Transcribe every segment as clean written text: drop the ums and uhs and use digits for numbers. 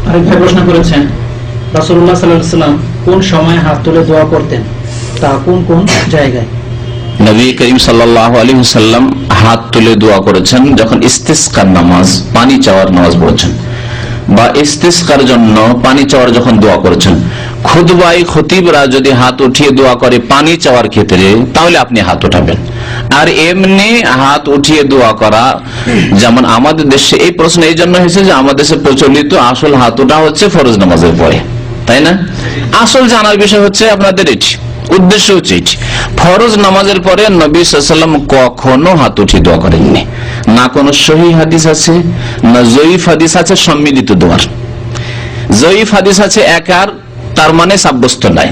আরেক ভাই প্রশ্ন করেছেন, রাসূলুল্লাহ সাল্লাল্লাহু আলাইহি ওয়াসাল্লাম কোন সময় হাত তুলে দোয়া করতেন, তা কোন কোন জায়গায়? নবী করিম সাল্লাল্লাহু আলাইহি ওয়াসাল্লাম হাত তুলে দোয়া করেছেন যখন ইস্তিসকার নামাজ, পানি চাওয়ার নামাজ পড়েছেন, বা ইস্তিসকার জন্য পানি চাওয়ার যখন দোয়া করেছেন। খুতবায় খতিবরা যদি হাত উঠিয়ে দোয়া করে পানি চাওয়ার ক্ষেত্রে, তাহলে আপনি হাত উঠাবেন। আর এমনি হাত উঠিয়ে দোয়া করা, যেমন আমাদের দেশে এই প্রশ্ন এই জন্য হয়েছে যে আমাদের দেশে প্রচলিত আসল হাত ওঠা হচ্ছে ফরজ নামাজের পরে, তাই না? আসল জানার বিষয় হচ্ছে আপনাদের এটি, উদ্দেশ্য হচ্ছে এটি। ফরজ নামাজের পরে নবী সাল্লাল্লাহু আলাইহি ওয়াসাল্লাম কখনো হাত উঠিয়ে দোয়া করেননি। না কোনো সহিহ হাদিস আছে, না জয়ীফ হাদিস আছে সম্মিলিত দোয়ার। জয়ীফ হাদিস আছে একার, তার মানে সাব্যস্ত নাই।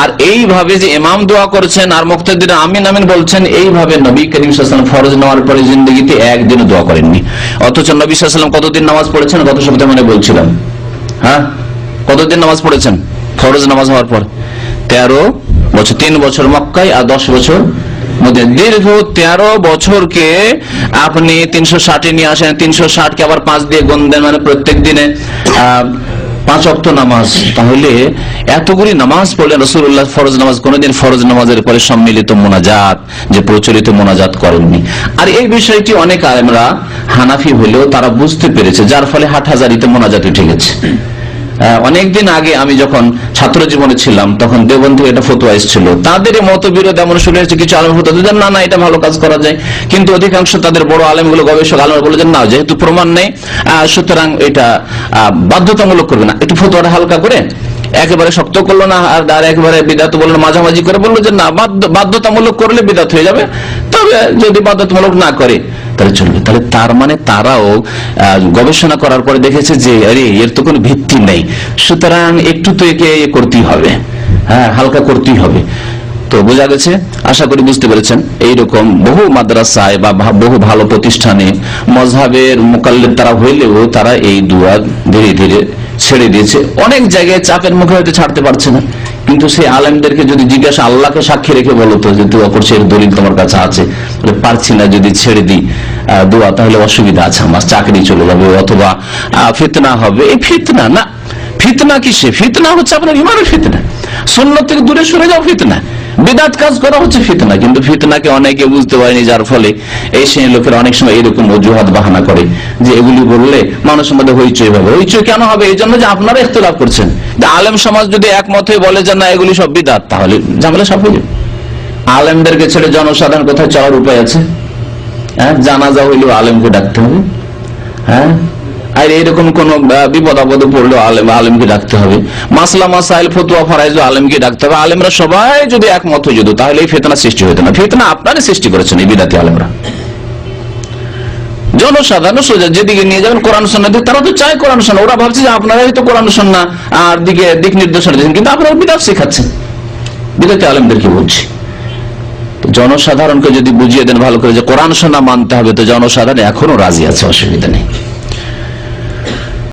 আর এইভাবে যে ইমাম দোয়া করেছেন আর মুক্তাদিরা আমিন আমিন বলছেন, এইভাবে নবী করিম সাল্লাল্লাহু আলাইহি ওয়াসাল্লাম ফরজ নেওয়ার পরে জিন্দেগিতে একদিনও দোয়া করেননি। অথচ নবী সাল্লাল্লাহু আলাইহি ওয়াসাল্লাম কতদিন নামাজ পড়েছেন গত সপ্তাহে মানে বলছিলাম, হ্যাঁ কতদিন নামাজ পড়েছেন ফরজ নামাজ হওয়ার পর? 13 বছর। 3 বছর মক্কায় আর 10 বছর মদিনা। দীর্ঘ 13 বছরকে আপনি 360-এ নিয়ে আসেন, 360 কে আবার 5 দিয়ে গুণ দেন, মানে প্রত্যেক দিনে 5 ওয়াক্ত নামাজ। তাহলে এতগুলি নামাজ পড়লেন রাসূলুল্লাহ, ফরজ নামাজ কোনদিন ফরজ নামাজের পরে সম্মিলিত মোনাজাত, যে প্রচলিত মোনাজাত করেননি। আর এই বিষয়টি অনেক আলেমরা হানাফি হলেও তারা বুঝতে পেরেছে, যার ফলে হাটহাজারিতে মোনাজাত উঠে গেছে। অনেকদিন আগে আমি যখন ছাত্র জীবনে ছিলাম, তখন দেওবন্দ থেকে এটা ফতোয়া এসেছিল। তাদের মতবিরোধ এমন শুনে এসেছে, কিছু আলেম ফতোয়া দিতেন না এটা ভালো কাজ করা যায়, কিন্তু অধিকাংশ তাদের বড় আলেমগুলো, গবেষক আলেম বলেছেন না, যেহেতু প্রমাণ নেই সুতরাং এটা বাধ্যতামূলক করবে না। একটু ফতোয়াটা হালকা করে একেবারে শক্ত করলো না, আর একেবারে বিদআত বললো না, মাঝামাঝি করে বললো যে না, বাধ্যতামূলক করলে বিদআত হয়ে যাবে, তবে যদি বাধ্যতামূলক না করে তাহলে চলবে। তাহলে তার মানে তারাও গবেষণা করার পরে দেখেছে যে আরে এর তো কোনো ভিত্তি নেই, সুতরাং একটু তো একে করতেই হবে, হ্যাঁ হালকা করতেই হবে। তো বোঝা গেছে, আশা করি বুঝতে পেরেছেন। এইরকম বহু মাদ্রাসায় বা বহু ভালো প্রতিষ্ঠানে মযহাবের মুকাল্লিদ তারা হইলেও তারা এই দুয়া ধীরে ধীরে ছেড়ে দিয়েছে। অনেক জায়গায় চাপের মুখে হয়তো ছাড়তে পারছে না, কিন্তু সেই আলেমদেরকে যদি জিজ্ঞাসা, আল্লাহকে সাক্ষী রেখে বলো তো যে দোয়া করছে, এর দলিল তোমার কাছে আছে? পারছি না, যদি ছেড়ে দিই দোয়া তাহলে অসুবিধা আছে, আমার চাকরি চলে যাবে অথবা ফিতনা হবে। এই ফিতনা না, ফিতনা কিসে? ফিতনা হচ্ছে আপনার ইমানের ফিতনা, সুন্নাত থেকে দূরে সরে যাও ফিতনা, বিদআত কাজ করা হচ্ছে ফিতনা। কিন্তু ফিতনাকে অনেকে বুঝতে পারেনি, যার ফলে এই শ্রেণীর লোকেরা অনেক সময় এরকম অজুহাত বাহানা করে যে এগুলি বললে মানুষের মধ্যে হইচই হবে। হইচই কেন হবে? এই জন্য যে আপনারা ইখতিলাফ করছেন। আলেম সমাজ যদি একমত হয়ে বলে যে না এগুলি সব বিদআত, তাহলে ঝামেলা সব হয়ে যাবে। আলেমদেরকে ছেড়ে জনসাধারণ কোথায় চলার উপায় আছে? হ্যাঁ, জানাজা হইলেও আলেমকে ডাকতে হবে, হ্যাঁ, আর এরকম কোন বিপদ আপদে পড়লেও আলেমকে ডাকতে হবে, মাসলা মাসাইল ফতোয়া ফরাইজ আলেমকে ডাকতে হবে। আলেমরা সবাই যদি একমত হয়ে যেত তাহলে এই ফিতনা সৃষ্টি হতো না। ফিতনা আপনারা সৃষ্টি করেছেন এই বিদাতি আলেমরা। জনসাধারণ সোজা যেদিকে নিয়ে যাবেন কোরআন সুন্নাহ দিয়ে, তারা তো চায় কোরআন সুন্নাহ, ওরা ভাবছে যে আপনারাই তো কোরআন সুন্নাহ আর দিক নির্দেশনা দিচ্ছেন, কিন্তু আপনারা বিদআত শেখাচ্ছেন। বিদাতি আলেমদেরকে বলছি, জনসাধারণকে যদি বুঝিয়ে দেন ভালো করে যে কোরআন সুন্নাহ মানতে হবে, তো জনসাধারণ এখনো রাজি আছে, অসুবিধা নেই।